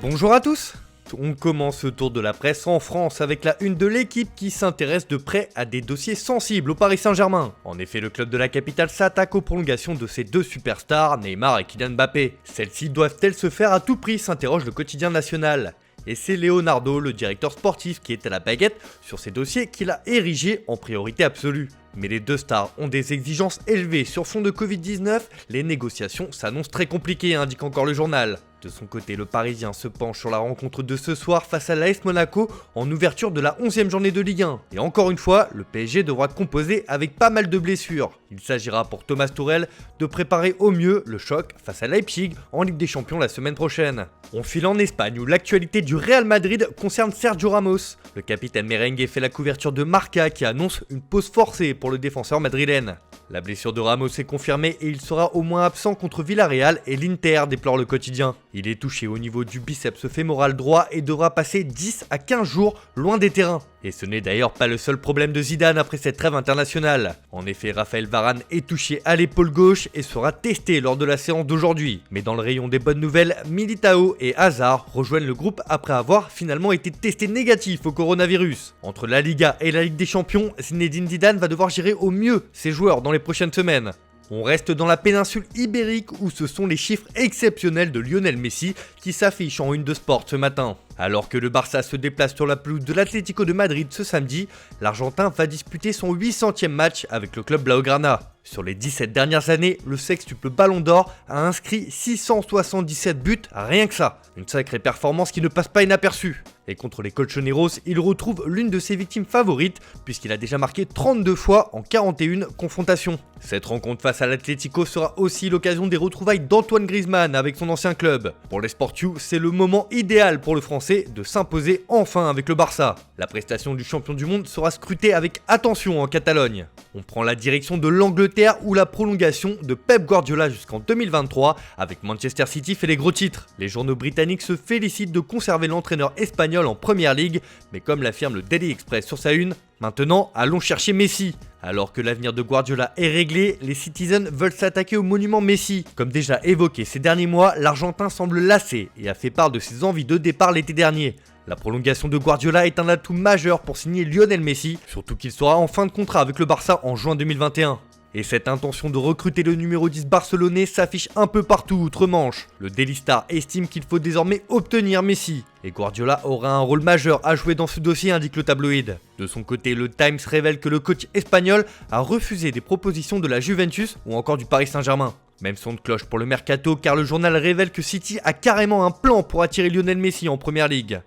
Bonjour à tous. On commence ce tour de la presse en France avec la une de l'équipe qui s'intéresse de près à des dossiers sensibles au Paris Saint-Germain. En effet, le club de la capitale s'attaque aux prolongations de ses deux superstars, Neymar et Kylian Mbappé. Celles-ci doivent-elles se faire à tout prix, s'interroge le quotidien national. Et c'est Leonardo, le directeur sportif, qui est à la baguette sur ces dossiers qu'il a érigés en priorité absolue. Mais les deux stars ont des exigences élevées sur fond de Covid-19, les négociations s'annoncent très compliquées, indique encore le journal. De son côté, le Parisien se penche sur la rencontre de ce soir face à l'AS Monaco en ouverture de la 11e journée de Ligue 1. Et encore une fois, le PSG devra composer avec pas mal de blessures. Il s'agira pour Thomas Tuchel de préparer au mieux le choc face à Leipzig en Ligue des Champions la semaine prochaine. On file en Espagne où l'actualité du Real Madrid concerne Sergio Ramos. Le capitaine merengue fait la couverture de Marca qui annonce une pause forcée pour le défenseur madrilène. La blessure de Ramos est confirmée et il sera au moins absent contre Villarreal et l'Inter, déplore le quotidien. Il est touché au niveau du biceps fémoral droit et devra passer 10 à 15 jours loin des terrains. Et ce n'est d'ailleurs pas le seul problème de Zidane après cette trêve internationale. En effet, Raphaël Varane est touché à l'épaule gauche et sera testé lors de la séance d'aujourd'hui. Mais dans le rayon des bonnes nouvelles, Militao et Hazard rejoignent le groupe après avoir finalement été testés négatifs au coronavirus. Entre la Liga et la Ligue des Champions, Zinedine Zidane va devoir gérer au mieux ses joueurs dans les prochaines semaines. On reste dans la péninsule ibérique où ce sont les chiffres exceptionnels de Lionel Messi qui s'affichent en une de Sport ce matin. Alors que le Barça se déplace sur la pelouse de l'Atlético de Madrid ce samedi, l'Argentin va disputer son 800e match avec le club Blaugrana. Sur les 17 dernières années, le sextuple Ballon d'Or a inscrit 677 buts, rien que ça. Une sacrée performance qui ne passe pas inaperçue. Et contre les Colchoneros, il retrouve l'une de ses victimes favorites puisqu'il a déjà marqué 32 fois en 41 confrontations. Cette rencontre face à l'Atlético sera aussi l'occasion des retrouvailles d'Antoine Griezmann avec son ancien club. Pour les Sportius, c'est le moment idéal pour le Français de s'imposer enfin avec le Barça. La prestation du champion du monde sera scrutée avec attention en Catalogne. On prend la direction de l'Angleterre où la prolongation de Pep Guardiola jusqu'en 2023 avec Manchester City fait les gros titres. Les journaux britanniques se félicitent de conserver l'entraîneur espagnol en Première Ligue, mais comme l'affirme le Daily Express sur sa une, maintenant allons chercher Messi. Alors que l'avenir de Guardiola est réglé, les Citizens veulent s'attaquer au monument Messi. Comme déjà évoqué ces derniers mois, l'Argentin semble lassé et a fait part de ses envies de départ l'été dernier. La prolongation de Guardiola est un atout majeur pour signer Lionel Messi, surtout qu'il sera en fin de contrat avec le Barça en juin 2021. Et cette intention de recruter le numéro 10 barcelonais s'affiche un peu partout outre-Manche. Le Daily Star estime qu'il faut désormais obtenir Messi. Et Guardiola aura un rôle majeur à jouer dans ce dossier, indique le tabloïd. De son côté, le Times révèle que le coach espagnol a refusé des propositions de la Juventus ou encore du Paris Saint-Germain. Même son de cloche pour le mercato car le journal révèle que City a carrément un plan pour attirer Lionel Messi en Première Ligue.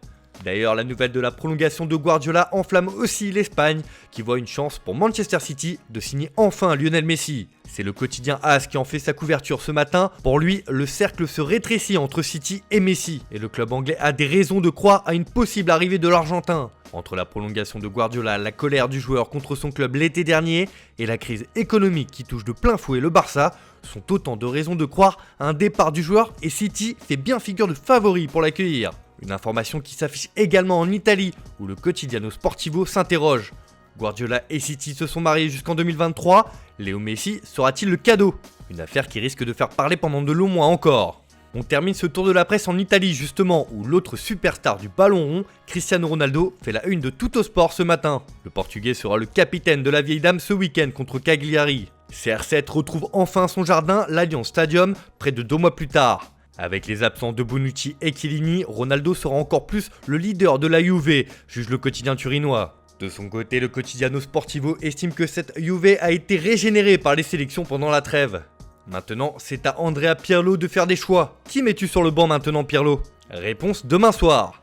D'ailleurs, la nouvelle de la prolongation de Guardiola enflamme aussi l'Espagne, qui voit une chance pour Manchester City de signer enfin Lionel Messi. C'est le quotidien AS qui en fait sa couverture ce matin. Pour lui, le cercle se rétrécit entre City et Messi, et le club anglais a des raisons de croire à une possible arrivée de l'Argentin. Entre la prolongation de Guardiola, la colère du joueur contre son club l'été dernier, et la crise économique qui touche de plein fouet le Barça, sont autant de raisons de croire à un départ du joueur, et City fait bien figure de favori pour l'accueillir. Une information qui s'affiche également en Italie, où le Quotidiano Sportivo s'interroge. Guardiola et City se sont mariés jusqu'en 2023, Léo Messi sera-t-il le cadeau? Une affaire qui risque de faire parler pendant de longs mois encore. On termine ce tour de la presse en Italie justement, où l'autre superstar du ballon rond, Cristiano Ronaldo, fait la une de Tuttosport ce matin. Le Portugais sera le capitaine de la vieille dame ce week-end contre Cagliari. CR7 retrouve enfin son jardin, l'Allianz Stadium, près de 2 mois plus tard. Avec les absents de Bonucci et Chiellini, Ronaldo sera encore plus le leader de la Juve, juge le quotidien turinois. De son côté, le Quotidiano Sportivo estime que cette Juve a été régénérée par les sélections pendant la trêve. Maintenant, c'est à Andrea Pirlo de faire des choix. Qui mets-tu sur le banc maintenant, Pirlo? Réponse demain soir.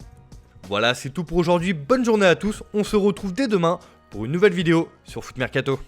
Voilà, c'est tout pour aujourd'hui. Bonne journée à tous. On se retrouve dès demain pour une nouvelle vidéo sur Foot Mercato.